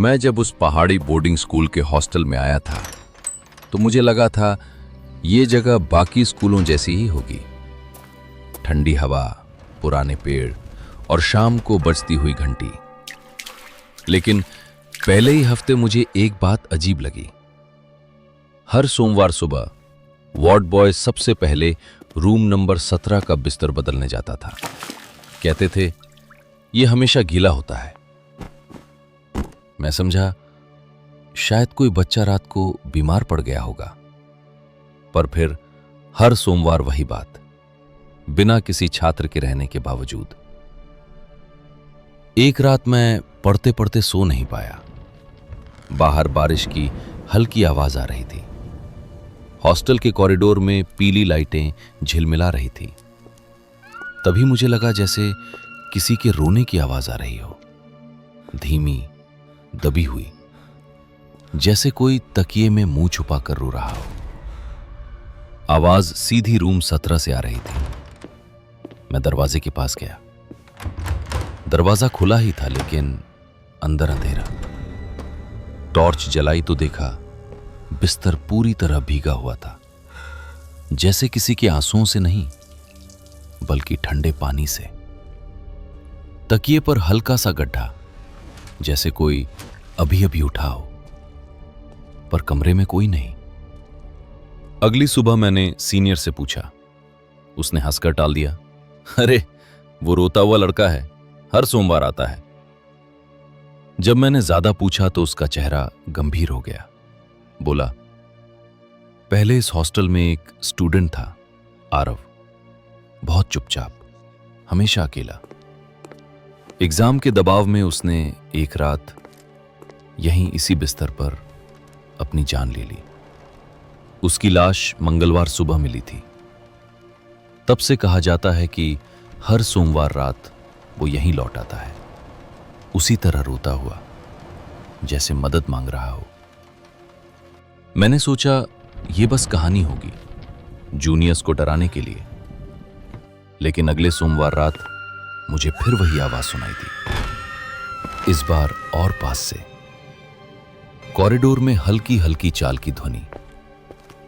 मैं जब उस पहाड़ी बोर्डिंग स्कूल के हॉस्टल में आया था तो मुझे लगा था ये जगह बाकी स्कूलों जैसी ही होगी। ठंडी हवा, पुराने पेड़ और शाम को बजती हुई घंटी। लेकिन पहले ही हफ्ते मुझे एक बात अजीब लगी। हर सोमवार सुबह वार्ड बॉय सबसे पहले रूम नंबर 17 का बिस्तर बदलने जाता था। कहते थे ये हमेशा गीला होता है। मैं समझा शायद कोई बच्चा रात को बीमार पड़ गया होगा, पर फिर हर सोमवार वही बात, बिना किसी छात्र के रहने के बावजूद। एक रात मैं पढ़ते पढ़ते सो नहीं पाया। बाहर बारिश की हल्की आवाज आ रही थी। हॉस्टल के कॉरिडोर में पीली लाइटें झिलमिला रही थी। तभी मुझे लगा जैसे किसी के रोने की आवाज आ रही हो, धीमी, दबी हुई, जैसे कोई तकिए में मुंह छुपाकर रो रहा हो। आवाज सीधी रूम 17 से आ रही थी। मैं दरवाजे के पास गया। दरवाजा खुला ही था, लेकिन अंदर अंधेरा। टॉर्च जलाई तो देखा बिस्तर पूरी तरह भीगा हुआ था, जैसे किसी के आंसुओं से नहीं, बल्कि ठंडे पानी से। तकिए पर हल्का सा गड्ढा, जैसे कोई अभी अभी उठा हो, पर कमरे में कोई नहीं। अगली सुबह मैंने सीनियर से पूछा। उसने हंसकर टाल दिया, अरे वो रोता हुआ लड़का है, हर सोमवार आता है। जब मैंने ज्यादा पूछा तो उसका चेहरा गंभीर हो गया। बोला, पहले इस हॉस्टल में एक स्टूडेंट था, आरव, बहुत चुपचाप, हमेशा अकेला। एग्जाम के दबाव में उसने एक रात यहीं इसी बिस्तर पर अपनी जान ले ली। उसकी लाश मंगलवार सुबह मिली थी। तब से कहा जाता है कि हर सोमवार रात वो यहीं लौट आता है, उसी तरह रोता हुआ, जैसे मदद मांग रहा हो। मैंने सोचा ये बस कहानी होगी, जूनियर्स को डराने के लिए। लेकिन अगले सोमवार रात मुझे फिर वही आवाज सुनाई दी, इस बार और पास से। कॉरिडोर में हल्की हल्की चाल की ध्वनि,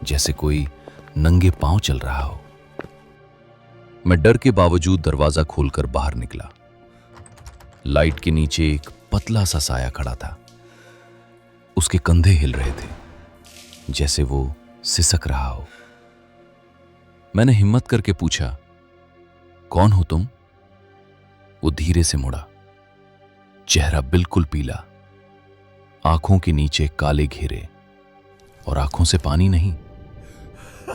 जैसे कोई नंगे पांव चल रहा हो। मैं डर के बावजूद दरवाजा खोलकर बाहर निकला। लाइट के नीचे एक पतला सा साया खड़ा था। उसके कंधे हिल रहे थे, जैसे वो सिसक रहा हो। मैंने हिम्मत करके पूछा, कौन हो तुम? वो धीरे से मुड़ा, चेहरा बिल्कुल पीला, आंखों के नीचे काले घेरे, और आंखों से पानी नहीं,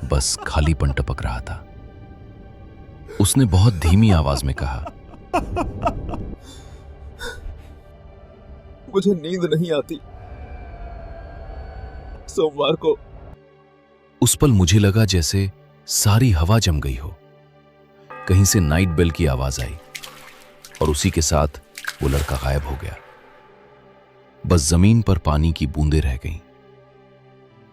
बस खालीपन टपक रहा था। उसने बहुत धीमी आवाज में कहा, मुझे नींद नहीं आती। सोमवार को। उस पल मुझे लगा जैसे सारी हवा जम गई हो। कहीं से नाइट बेल की आवाज आई और उसी के साथ वो लड़का गायब हो गया। बस जमीन पर पानी की बूंदें रह गईं।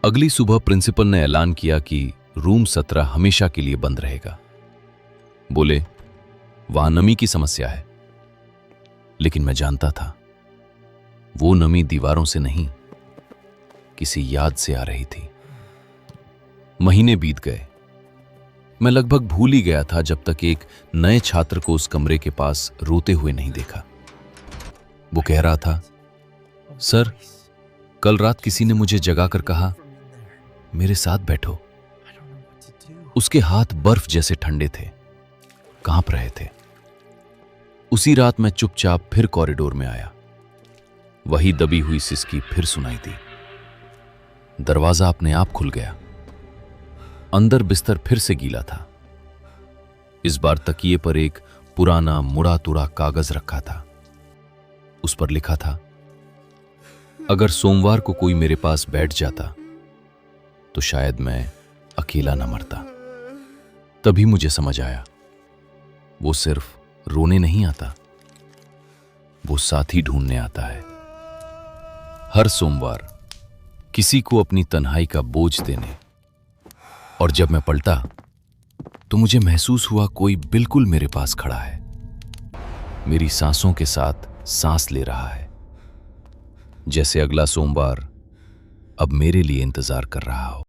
अगली सुबह प्रिंसिपल ने ऐलान किया कि रूम 17 हमेशा के लिए बंद रहेगा। बोले, वहां नमी की समस्या है। लेकिन मैं जानता था वो नमी दीवारों से नहीं, किसी याद से आ रही थी। महीने बीत गए। मैं लगभग भूल ही गया था जब तक एक नए छात्र को उस कमरे के पास रोते हुए नहीं देखा। वो कह रहा था, सर, कल रात किसी ने मुझे जगाकर कहा, मेरे साथ बैठो। उसके हाथ बर्फ जैसे ठंडे थे, कांप रहे थे। उसी रात मैं चुपचाप फिर कॉरिडोर में आया। वही दबी हुई सिसकी फिर सुनाई दी। दरवाजा अपने आप खुल गया। अंदर बिस्तर फिर से गीला था। इस बार तकिए पर एक पुराना मुड़ा तुड़ा कागज रखा था। उस पर लिखा था, अगर सोमवार को कोई मेरे पास बैठ जाता तो शायद मैं अकेला न मरता। तभी मुझे समझ आया, वो सिर्फ रोने नहीं आता, वो साथी ढूंढने आता है। हर सोमवार किसी को अपनी तन्हाई का बोझ देने। और जब मैं पलटा तो मुझे महसूस हुआ कोई बिल्कुल मेरे पास खड़ा है, मेरी सांसों के साथ सांस ले रहा है। जैसे अगला सोमवार अब मेरे लिए इंतजार कर रहा हो।